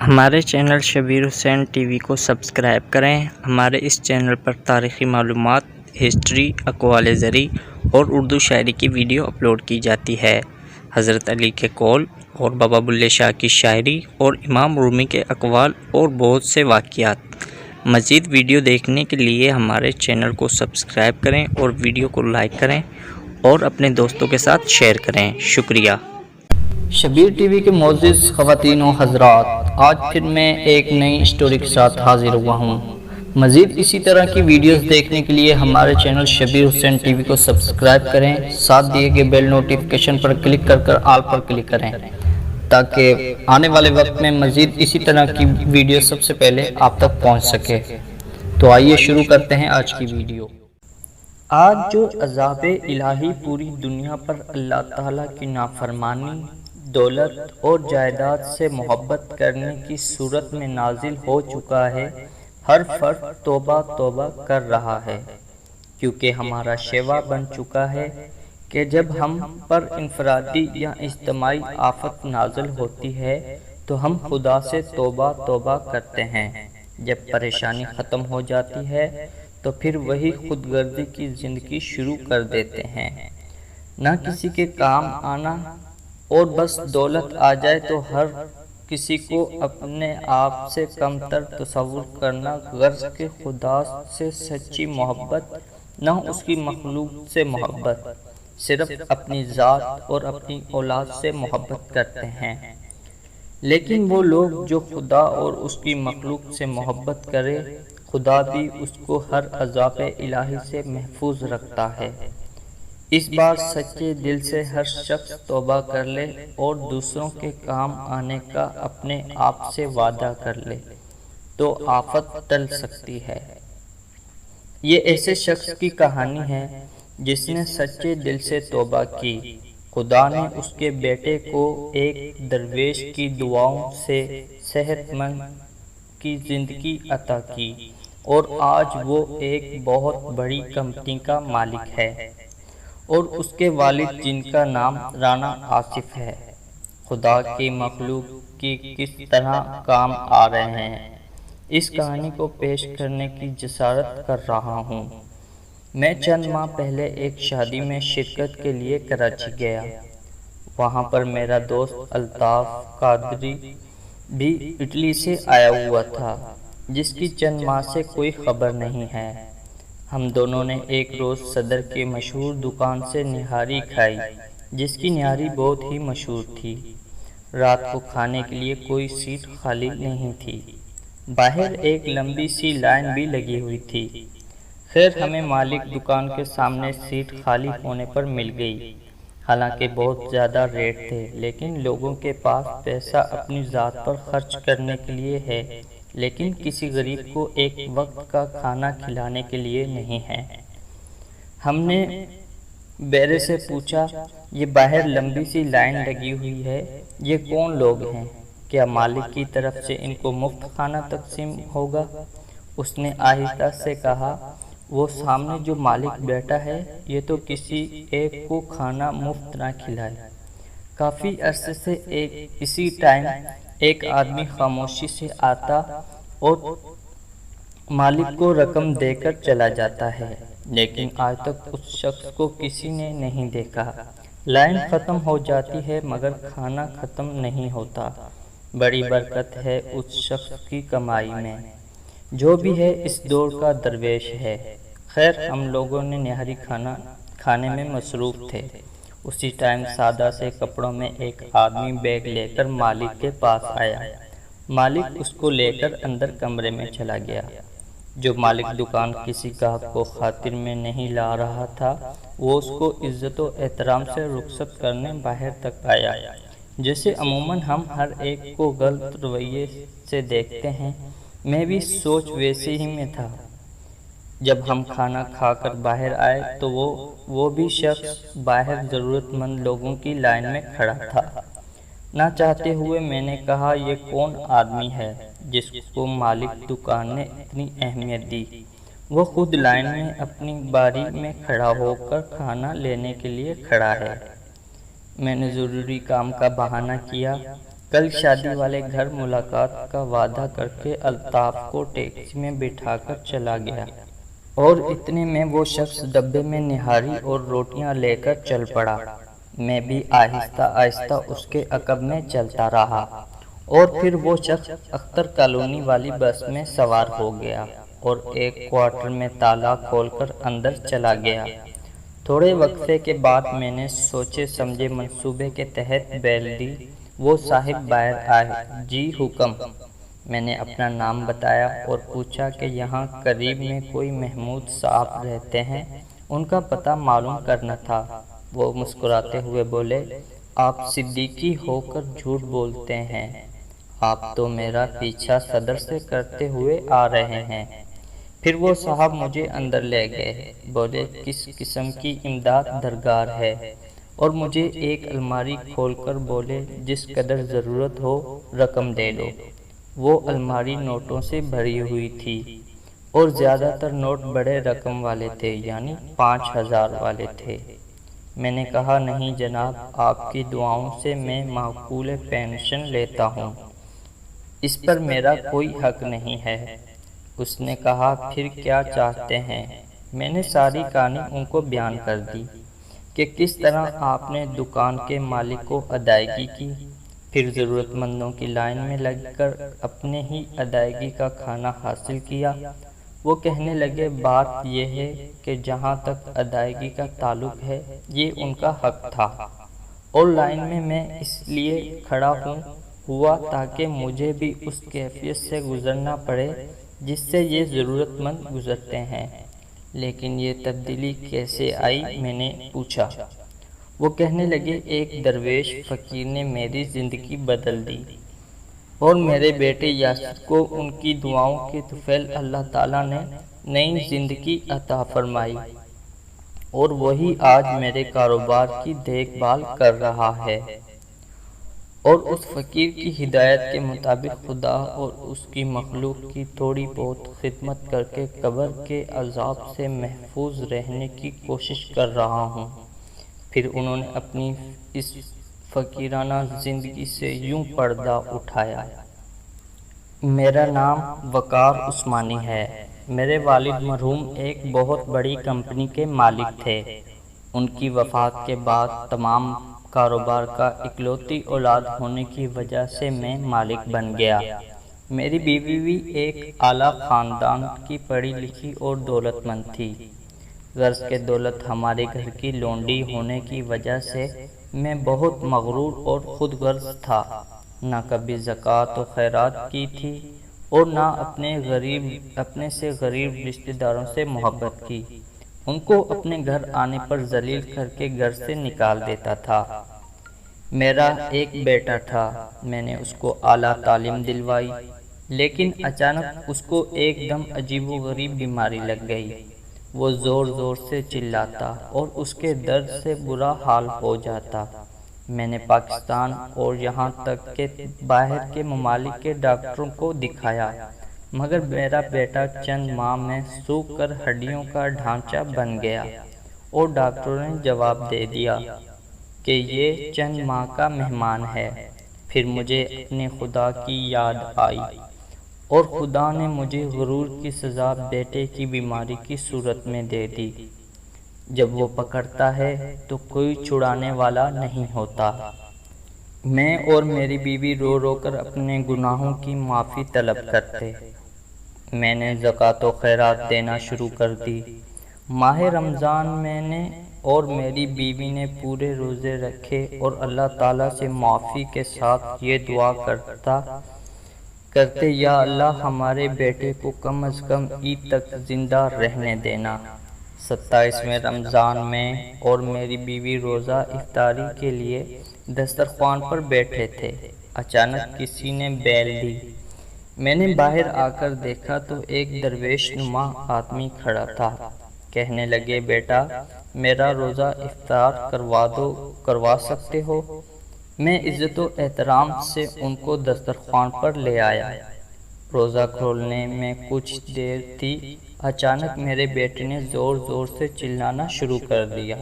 ہمارے چینل شبیر حسین T V کو subscribe کریں۔ ہمارے اس چینل پر تاریخی معلومات، ہسٹری، اقوال زرعی اور اردو شاعری کی ویڈیو اپلوڈ کی جاتی ہے۔ حضرت علی کے قول اور بابا بلے شاہ کی شاعری اور امام رومی کے اقوال اور بہت سے واقعات۔ مزید ویڈیو دیکھنے کے لیے ہمارے چینل کو سبسکرائب کریں اور ویڈیو کو لائک کریں اور اپنے دوستوں کے ساتھ شیئر کریں۔ شکریہ۔ شبیر ٹی وی کے معزز خواتین و حضرات، آج پھر میں ایک نئی اسٹوری کے ساتھ حاضر ہوا ہوں۔ مزید اسی طرح کی ویڈیوز دیکھنے کے لیے ہمارے چینل شبیر حسین ٹی وی کو سبسکرائب کریں، ساتھ دیے گئے بیل نوٹیفیکیشن پر کلک کر آل پر کلک کریں تاکہ آنے والے وقت میں مزید اسی طرح کی ویڈیو سب سے پہلے آپ تک پہنچ سکے۔ تو آئیے شروع کرتے ہیں آج کی ویڈیو۔ آج جو عذاب الہی پوری دنیا پر اللہ تعالیٰ کی نافرمانی، دولت اور جائیداد سے محبت کرنے کی صورت میں نازل ہو چکا ہے، ہر فرد توبہ توبہ کر رہا ہے، کیونکہ ہمارا شیوا بن چکا ہے کہ جب ہم پر انفرادی یا اجتماعی آفت نازل ہوتی ہے تو ہم خدا سے توبہ توبہ کرتے ہیں۔ جب پریشانی ختم ہو جاتی ہے تو پھر وہی خود غرضی کی زندگی شروع کر دیتے ہیں، نہ کسی کے کام آنا، اور بس دولت آ جائے تو ہر کسی کو اپنے آپ سے کم تر تصور کرنا، غرض کہ خدا سے سچی محبت نہ اس کی مخلوق سے محبت، صرف اپنی ذات اور اپنی اولاد سے محبت کرتے ہیں۔ لیکن وہ لوگ جو خدا اور اس کی مخلوق سے محبت کرے، خدا بھی اس کو ہر عذاب الہی سے محفوظ رکھتا ہے۔ اس بار سچے دل سے ہر شخص توبہ کر لے اور دوسروں کے کام آنے کا اپنے آپ سے وعدہ کر لے تو آفت ٹل سکتی ہے۔ یہ ایسے شخص کی کہانی ہے جس نے سچے دل سے توبہ کی۔ خدا نے اس کے بیٹے کو ایک درویش کی دعاؤں سے صحت مند کی زندگی عطا کی اور آج وہ ایک بہت بڑی کمپنی کا مالک ہے، اور اس کے والد جن کا نام رانا آصف ہے، خدا کی مخلوق کی کس طرح کام آ رہے ہیں، اس کہانی کو پیش کرنے کی جسارت کر رہا ہوں۔ میں چند ماہ پہلے ایک شادی میں شرکت کے لیے کراچی گیا۔ وہاں پر میرا دوست الطاف قادری بھی اٹلی سے آیا ہوا تھا، جس کی چند ماہ سے کوئی خبر نہیں ہے۔ ہم دونوں نے ایک روز صدر کے مشہور دکان سے نہاری کھائی، جس کی نہاری بہت ہی مشہور تھی۔ رات کو کھانے کے لیے کوئی سیٹ خالی نہیں تھی، باہر ایک لمبی سی لائن بھی لگی ہوئی تھی۔ خیر ہمیں مالک دکان کے سامنے سیٹ خالی ہونے پر مل گئی۔ حالانکہ بہت زیادہ ریٹ تھے، لیکن لوگوں کے پاس پیسہ اپنی ذات پر خرچ کرنے کے لیے ہے، لیکن کسی غریب کو ایک وقت کا کھانا کھلانے کے لیے نہیں ہے۔ ہم نے بیرے سے پوچھا، یہ باہر لمبی سی لائن لگی ہوئی ہے، یہ کون لوگ ہیں؟ کیا مالک کی طرف سے ان کو مفت کھانا تقسیم ہوگا؟ اس نے آہستہ سے کہا، وہ سامنے جو مالک بیٹھا ہے، یہ تو کسی ایک کو کھانا مفت نہ کھلائے۔ کافی عرصے سے اسی ٹائم ایک آدمی خاموشی سے آتا اور مالک کو رقم دے کر چلا جاتا ہے، لیکن آج تک اس شخص کو کسی نے نہیں دیکھا۔ لائن ختم ہو جاتی ہے مگر کھانا ختم نہیں ہوتا۔ بڑی برکت ہے اس شخص کی کمائی میں، جو بھی ہے اس دور کا درویش ہے۔ خیر ہم لوگوں نے نہاری کھانے میں مصروف تھے۔ اسی ٹائم سادہ سے کپڑوں میں ایک آدمی بیگ لے کر مالک کے پاس آیا۔ مالک اس کو لے کر اندر کمرے میں چلا گیا۔ جو مالک دکان کسی گاہک کو خاطر میں نہیں لا رہا تھا، وہ اس کو عزت و احترام سے رخصت کرنے باہر تک آیا۔ جیسے عموماً ہم ہر ایک کو غلط رویے سے دیکھتے ہیں، میں بھی سوچ ویسے ہی میں تھا۔ جب ہم کھانا کھا کر باہر آئے تو وہ بھی شخص باہر ضرورت مند لوگوں کی لائن میں کھڑا تھا۔ نہ چاہتے ہوئے میں نے کہا، یہ کون آدمی ہے جس کو مالک دکان نے اتنی اہمیت دی؟ وہ خود لائن میں اپنی باری میں کھڑا ہو کر کھانا لینے کے لیے کھڑا ہے۔ میں نے ضروری کام کا بہانہ کیا کل شادی والے گھر ملاقات کا وعدہ کر کے الطاف کو ٹیکسی میں بٹھا کر چلا گیا اور اتنے میں وہ شخص ڈبے میں نہاری اور روٹیاں لے کر چل پڑا۔ میں بھی آہستہ آہستہ اس کے عقب میں چلتا رہا اور پھر وہ شخص اختر کالونی والی بس میں سوار ہو گیا اور ایک کوارٹر میں تالا کھول کر اندر چلا گیا۔ تھوڑے وقفے کے بعد میں نے سوچے سمجھے منصوبے کے تحت بیل دی۔ وہ صاحب باہر آئے۔ جی حکم۔ میں نے اپنا نام بتایا اور پوچھا کہ یہاں قریب میں کوئی محمود صاحب رہتے ہیں، ان کا پتہ معلوم کرنا تھا۔ وہ مسکراتے ہوئے بولے، آپ صدیقی ہو کر جھوٹ بولتے ہیں، آپ تو میرا پیچھا صدر سے کرتے ہوئے آ رہے ہیں۔ پھر وہ صاحب مجھے اندر لے گئے، بولے کس قسم کی امداد درکار ہے، اور مجھے ایک الماری کھول کر بولے جس قدر ضرورت ہو رقم دے دو۔ وہ الماری نوٹوں سے بھری ہوئی تھی اور زیادہ تر نوٹ بڑے رقم والے تھے، یعنی 5000 والے تھے۔ میں نے کہا نہیں جناب، آپ کی دعاؤں سے میں معقول پینشن لیتا ہوں، اس پر میرا کوئی حق نہیں ہے۔ اس نے کہا پھر کیا چاہتے ہیں؟ میں نے ساری کہانی ان کو بیان کر دی کہ کس طرح آپ نے دکان کے مالک کو ادائیگی کی، پھر ضرورت مندوں کی لائن میں لگ کر اپنے ہی ادائیگی کا کھانا حاصل کیا۔ وہ کہنے لگے بات یہ ہے کہ جہاں تک ادائیگی کا تعلق ہے یہ ان کا حق تھا، اور لائن میں اس لیے کھڑا ہوا تاکہ مجھے بھی اس کیفیت سے گزرنا پڑے جس سے یہ ضرورت مند گزرتے ہیں۔ لیکن یہ تبدیلی کیسے آئی؟ میں نے پوچھا۔ وہ کہنے لگے ایک درویش فقیر نے میری زندگی بدل دی، اور میرے بیٹے یاسر کو ان کی دعاؤں کے طفیل اللہ تعالیٰ نے نئی زندگی عطا فرمائی، اور وہی آج میرے کاروبار کی دیکھ بھال کر رہا ہے۔ اور اس فقیر کی ہدایت کے مطابق خدا اور اس کی مخلوق کی تھوڑی بہت خدمت کر کے قبر کے عذاب سے محفوظ رہنے کی کوشش کر رہا ہوں۔ پھر انہوں نے اپنی اس فقیرانہ زندگی سے یوں پردہ اٹھایا۔ میرا نام وقار عثمانی ہے۔ میرے والد مرحوم ایک بہت بڑی کمپنی کے مالک تھے۔ ان کی وفات کے بعد تمام کاروبار کا اکلوتی اولاد ہونے کی وجہ سے میں مالک بن گیا۔ میری بیوی بھی ایک اعلیٰ خاندان کی پڑھی لکھی اور دولت مند تھی۔ غرض کے دولت ہمارے گھر کی لونڈی ہونے کی وجہ سے میں بہت مغرور اور خود غرض تھا، نہ کبھی زکوٰۃ و خیرات کی تھی اور نہ اپنے سے غریب رشتہ داروں سے محبت کی۔ ان کو اپنے گھر آنے پر ذلیل کر کے گھر سے نکال دیتا تھا۔ میرا ایک بیٹا تھا، میں نے اس کو اعلیٰ تعلیم دلوائی، لیکن اچانک اس کو ایک دم عجیب و غریب بیماری لگ گئی۔ وہ زور زور سے چلاتا اور اس کے درد سے برا حال ہو جاتا۔ میں نے پاکستان اور یہاں تک کہ باہر کے ممالک کے ڈاکٹروں کو دکھایا، مگر میرا بیٹا چند ماہ میں سوکھ کر ہڈیوں کا ڈھانچہ بن گیا، اور ڈاکٹروں نے جواب دے دیا کہ یہ چند ماہ کا مہمان ہے۔ پھر مجھے اپنے خدا کی یاد آئی، اور خدا نے مجھے غرور کی سزا بیٹے کی بیماری کی صورت میں دے دی۔ جب وہ پکڑتا ہے تو کوئی چھڑانے والا نہیں ہوتا۔ میں اور میری بیوی رو رو کر اپنے گناہوں کی معافی طلب کرتے۔ میں نے زکوٰۃ و خیرات دینا شروع کر دی۔ ماہ رمضان میں نے اور میری بیوی نے پورے روزے رکھے اور اللہ تعالیٰ سے معافی کے ساتھ یہ دعا کرتے یا اللہ ہمارے بیٹے کو کم از کم عید تک زندہ رہنے دینا۔ 27ویں رمضان میں اور میری بیوی روزہ افطاری کے لیے دسترخوان پر بیٹھے تھے، اچانک کسی نے بیل دی۔ میں نے باہر آ کر دیکھا تو ایک درویش نما آدمی کھڑا تھا۔ کہنے لگے بیٹا میرا روزہ افطار کروا سکتے ہو؟ میں عزت و احترام سے ان کو دسترخوان پر لے آیا۔ روزہ کھولنے میں کچھ دیر تھی، اچانک میرے بیٹے نے زور زور سے چلانا شروع کر دیا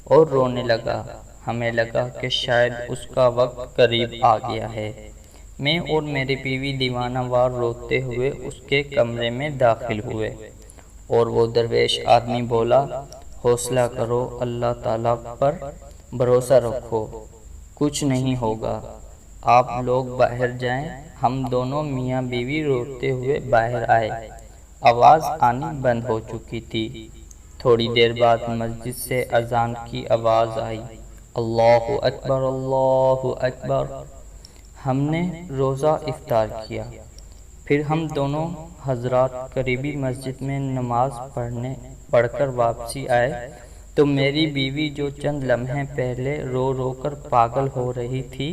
اور رونے لگا۔ ہمیں لگا کہ شاید اس کا وقت قریب آ گیا ہے۔ میں اور میری بیوی دیوانہ وار روتے ہوئے اس کے کمرے میں داخل ہوئے اور وہ درویش آدمی بولا، حوصلہ کرو، اللہ تعالیٰ پر بھروسہ رکھو، کچھ نہیں ہوگا، آپ لوگ باہر جائیں۔ ہم دونوں میاں بیوی روتے ہوئے باہر آئے۔ آواز آنی بند ہو چکی تھی۔ تھوڑی دیر بعد مسجد سے اذان کی آواز آئی، اللہ اکبر، اللہ اکبر۔ ہم نے روزہ افطار کیا۔ پھر ہم دونوں حضرات قریبی مسجد میں نماز پڑھ کر واپسی آئے تو میری بیوی، جو چند لمحے پہلے رو رو کر پاگل ہو رہی تھی،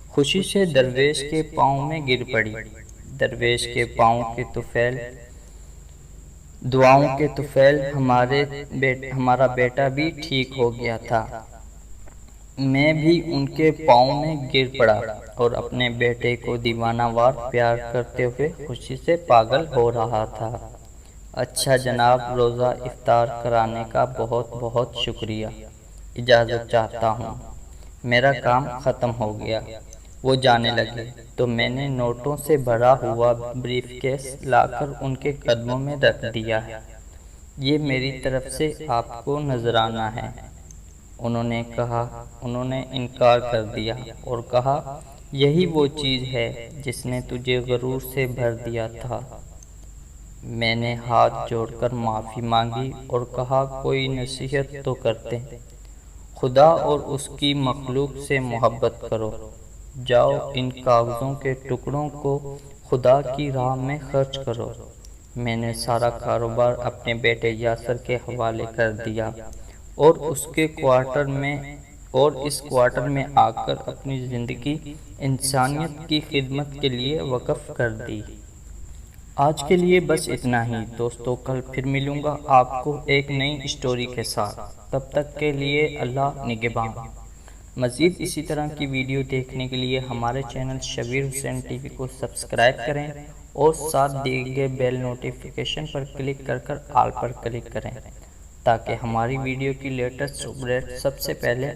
خوشی سے درویش کے پاؤں میں گر پڑی۔ درویش کے پاؤں کے طفیل، دعاؤں کے طفیل، ہمارا بیٹا بھی ٹھیک ہو گیا تھا۔ میں بھی ان کے پاؤں میں گر پڑا اور اپنے بیٹے کو دیوانہ وار پیار کرتے ہوئے خوشی سے پاگل ہو رہا تھا۔ اچھا جناب، روزہ افطار کرانے کا بہت بہت شکریہ، اجازت چاہتا ہوں، میرا کام ختم ہو گیا۔ وہ جانے لگے تو میں نے نوٹوں سے بھرا ہوا بریف کیس لا کر ان کے قدموں میں رکھ دیا۔ یہ میری طرف سے آپ کو نذرانہ ہے۔ انہوں نے انکار کر دیا اور کہا، یہی وہ چیز ہے جس نے تجھے غرور سے بھر دیا تھا۔ میں نے ہاتھ جوڑ کر معافی مانگی اور کہا، کوئی نصیحت تو کرتے، خدا اور اس کی مخلوق سے محبت کرو، جاؤ ان کاغذوں کے ٹکڑوں کو خدا کی راہ میں خرچ کرو۔ میں نے سارا کاروبار اپنے بیٹے یاسر کے حوالے کر دیا اور اس کوارٹر میں آ کر اپنی زندگی انسانیت کی خدمت کے لیے وقف کر دی۔ آج کے لیے بس اتنا ہی دوستو، کل پھر ملوں گا آپ کو ایک نئی اسٹوری کے ساتھ۔ تب تک کے لیے اللہ نگہبان۔ مزید اسی طرح کی ویڈیو دیکھنے کے لیے ہمارے چینل شبیر حسین ٹی وی کو سبسکرائب کریں اور ساتھ دیے گئے بیل نوٹیفیکیشن پر کلک کر آل پر کلک کریں تاکہ ہماری ویڈیو کی لیٹسٹ اپڈیٹ سب سے پہلے